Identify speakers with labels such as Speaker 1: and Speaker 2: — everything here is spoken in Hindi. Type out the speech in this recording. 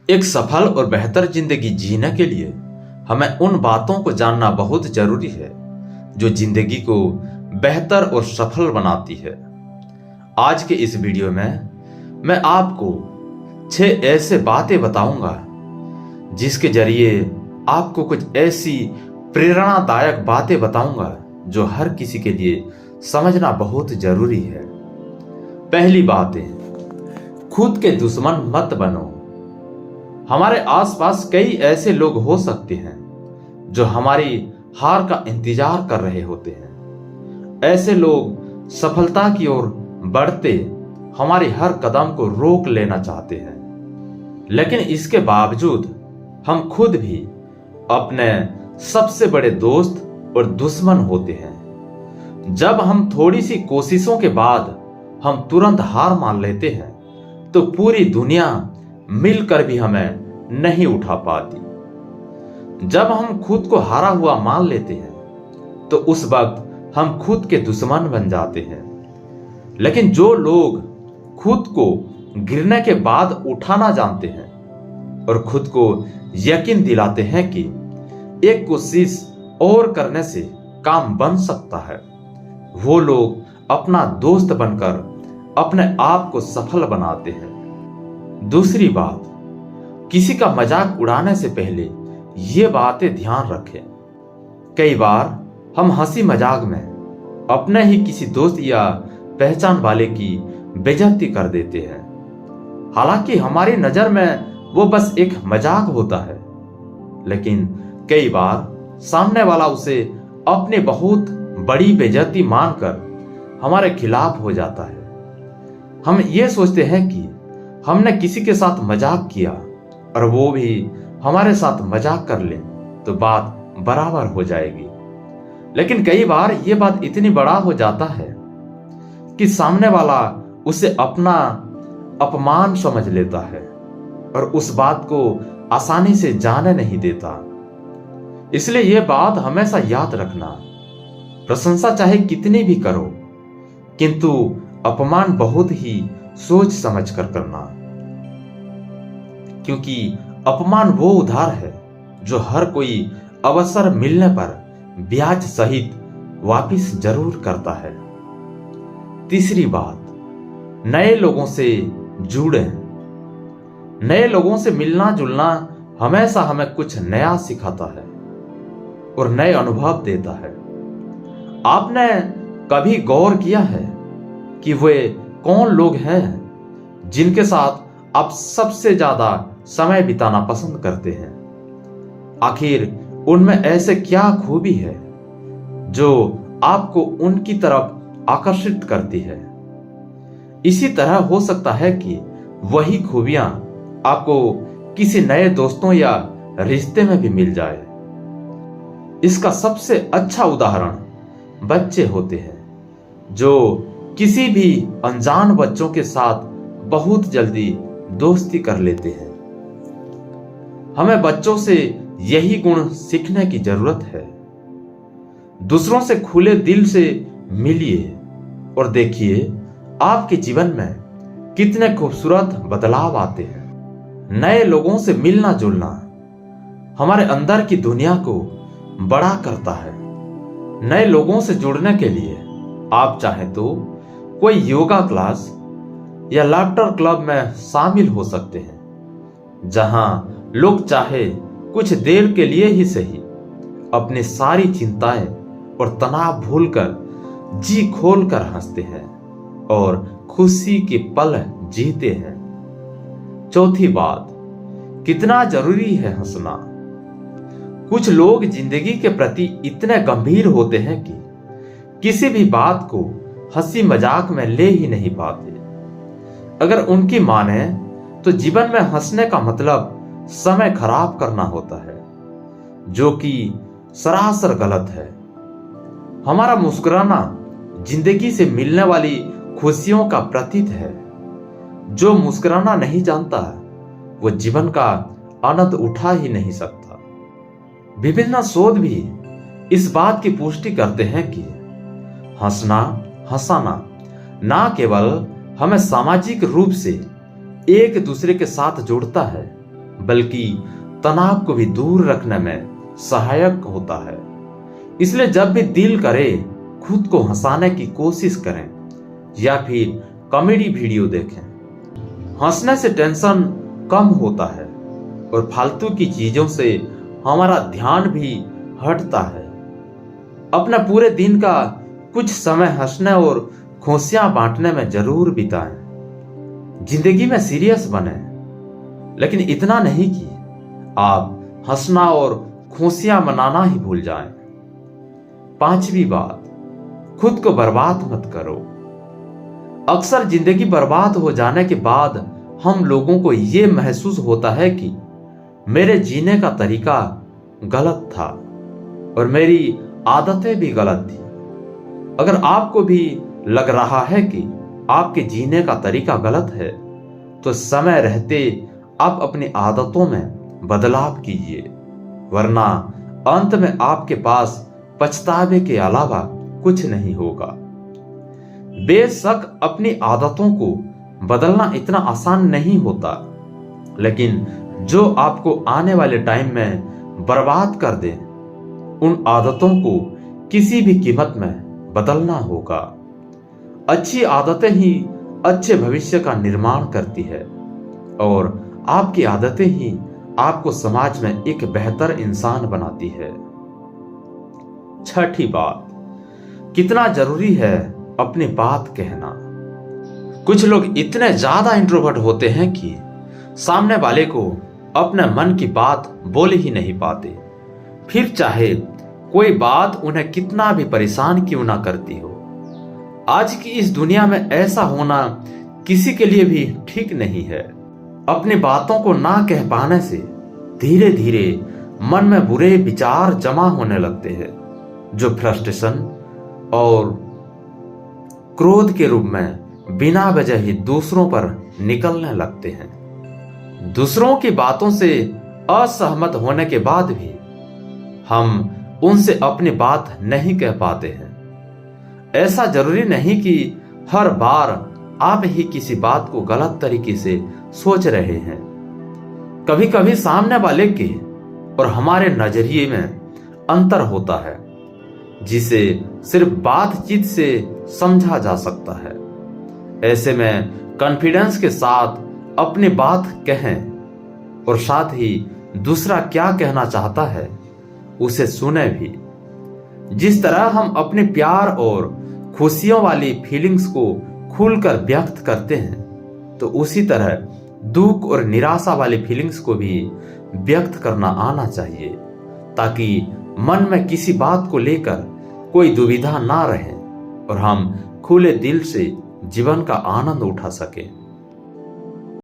Speaker 1: एक सफल और बेहतर जिंदगी जीने के लिए हमें उन बातों को जानना बहुत जरूरी है जो जिंदगी को बेहतर और सफल बनाती है। आज के इस वीडियो में मैं आपको 6 ऐसे बातें बताऊंगा जिसके जरिए आपको कुछ ऐसी प्रेरणादायक बातें बताऊंगा जो हर किसी के लिए समझना बहुत जरूरी है। पहली बात है, खुद के दुश्मन मत बनो। हमारे आसपास कई ऐसे लोग हो सकते हैं जो हमारी हार का इंतजार कर रहे होते हैं। ऐसे लोग सफलता की ओर बढ़ते हमारी हर कदम को रोक लेना चाहते हैं, लेकिन इसके बावजूद हम खुद भी अपने सबसे बड़े दोस्त और दुश्मन होते हैं। जब हम थोड़ी सी कोशिशों के बाद हम तुरंत हार मान लेते हैं तो पूरी दुनिया मिलकर भी हमें नहीं उठा पाती। जब हम खुद को हारा हुआ मान लेते हैं तो उस वक्त हम खुद के दुश्मन बन जाते हैं। लेकिन जो लोग खुद को गिरने के बाद उठाना जानते हैं और खुद को यकीन दिलाते हैं कि एक कोशिश और करने से काम बन सकता है, वो लोग अपना दोस्त बनकर अपने आप को सफल बनाते हैं। दूसरी बात, किसी का मजाक उड़ाने से पहले ये बातें ध्यान रखें। कई बार हम हंसी मजाक में अपने ही किसी दोस्त या पहचान वाले की बेइज्जती कर देते हैं। हालांकि हमारी नजर में वो बस एक मजाक होता है, लेकिन कई बार सामने वाला उसे अपनी बहुत बड़ी बेइज्जती मानकर हमारे खिलाफ हो जाता है। हम ये सोचते हैं कि हमने किसी के साथ मजाक किया और वो भी हमारे साथ मजाक कर ले तो बात बराबर हो जाएगी। लेकिन कई बार ये बात इतनी बड़ा हो जाता है कि सामने वाला उसे अपना अपमान समझ लेता है और उस बात को आसानी से जाने नहीं देता। इसलिए यह बात हमेशा याद रखना, प्रशंसा चाहे कितनी भी करो, किंतु अपमान बहुत ही सोच समझ कर करना, क्योंकि अपमान वो उधार है जो हर कोई अवसर मिलने पर ब्याज सहित वापस जरूर करता है। तीसरी बात, नए लोगों से जुड़ें। नए लोगों से मिलना जुलना हमेशा हमें कुछ नया सिखाता है और नए अनुभव देता है। आपने कभी गौर किया है कि वे कौन लोग हैं जिनके साथ आप सबसे ज्यादा समय बिताना पसंद करते हैं? आखिर उनमें ऐसे क्या खूबी है जो आपको उनकी तरफ आकर्षित करती है? इसी तरह हो सकता है कि वही खूबियां आपको किसी नए दोस्तों या रिश्ते में भी मिल जाए। इसका सबसे अच्छा उदाहरण बच्चे होते हैं जो किसी भी अनजान बच्चों के साथ बहुत जल्दी दोस्ती कर लेते हैं। हमें बच्चों से यही गुण सीखने की जरूरत है। दूसरों से खुले दिल से मिलिए और देखिए आपके जीवन में कितने खूबसूरत बदलाव आते हैं। नए लोगों से मिलना जुलना हमारे अंदर की दुनिया को बड़ा करता है। नए लोगों से जुड़ने के लिए आप चाहे तो कोई योगा क्लास या लाफ्टर क्लब में शामिल हो सकते हैं, जहां लोग चाहे कुछ देर के लिए ही सही अपनी सारी चिंताएं और तनाव भूलकर जी खोलकर हंसते हैं और खुशी के पल जीते हैं। चौथी बात, कितना जरूरी है हंसना। कुछ लोग जिंदगी के प्रति इतने गंभीर होते हैं कि किसी भी बात को हंसी मजाक में ले ही नहीं पाते। अगर उनकी माने तो जीवन में हंसने का मतलब समय खराब करना होता है, जो कि सरासर गलत है। हमारा मुस्कुराना जिंदगी से मिलने वाली खुशियों का प्रतीक है। जो मुस्कुराना नहीं जानता वो जीवन का आनंद उठा ही नहीं सकता। विभिन्न शोध भी इस बात की पुष्टि करते हैं कि हंसाना ना केवल हमें सामाजिक रूप से एक दूसरे के साथ जोड़ता है, बल्कि तनाव को भी दूर रखने में सहायक होता है। इसलिए जब भी दिल करे खुद को हंसाने की कोशिश करें या फिर कॉमेडी वीडियो देखें। हंसने से टेंशन कम होता है और फालतू की चीजों से हमारा ध्यान भी हटता है। अपना पूरे दिन का कुछ समय हंसने और खुशियां बांटने में जरूर बिताएं। जिंदगी में सीरियस बने, लेकिन इतना नहीं कि आप हंसना और खुशियां मनाना ही भूल जाएं। 5वीं बात, खुद को बर्बाद मत करो। अक्सर जिंदगी बर्बाद हो जाने के बाद हम लोगों को यह महसूस होता है कि मेरे जीने का तरीका गलत था और मेरी आदतें भी गलत थी। अगर आपको भी लग रहा है कि आपके जीने का तरीका गलत है, तो समय रहते आप अपनी आदतों में बदलाव कीजिए, वरना अंत में आपके पास पछतावे के अलावा कुछ नहीं होगा। बेशक अपनी आदतों को बदलना इतना आसान नहीं होता, लेकिन जो आपको आने वाले टाइम में बर्बाद कर दे, उन आदतों को किसी भी कीमत में बदलना होगा। अच्छी आदतें ही अच्छे भविष्य का निर्माण करती है और आपकी आदतें ही आपको समाज में एक बेहतर इंसान बनाती है। 6ठी बात, कितना जरूरी है अपनी बात कहना। कुछ लोग इतने ज्यादा इंट्रोवर्ट होते हैं कि सामने वाले को अपने मन की बात बोल ही नहीं पाते, फिर चाहे कोई बात उन्हें कितना भी परेशान क्यों ना करती हो। आज की इस दुनिया में ऐसा होना किसी के लिए भी ठीक नहीं है। अपनी बातों को ना कह पाने से धीरे धीरे मन में बुरे विचार जमा होने लगते हैं, जो फ्रस्ट्रेशन और क्रोध के रूप में बिना वजह ही दूसरों पर निकलने लगते हैं। दूसरों की बातों से असहमत होने के बाद भी हम उनसे अपनी बात नहीं कह पाते हैं। ऐसा जरूरी नहीं कि हर बार आप ही किसी बात को गलत तरीके से सोच रहे हैं। कभी कभी सामने वाले के और हमारे नजरिए में अंतर होता है, जिसे सिर्फ बातचीत से समझा जा सकता है। ऐसे में कॉन्फिडेंस के साथ अपनी बात कहें और साथ ही दूसरा क्या कहना चाहता है उसे सुने भी। जिस तरह हम अपने प्यार और खुशियों वाली फीलिंग्स को खुलकर व्यक्त करते हैं, तो उसी तरह दुख और निराशा वाली फीलिंग्स को भी व्यक्त करना आना चाहिए, ताकि मन में किसी बात को लेकर कोई दुविधा ना रहे और हम खुले दिल से जीवन का आनंद उठा सकें।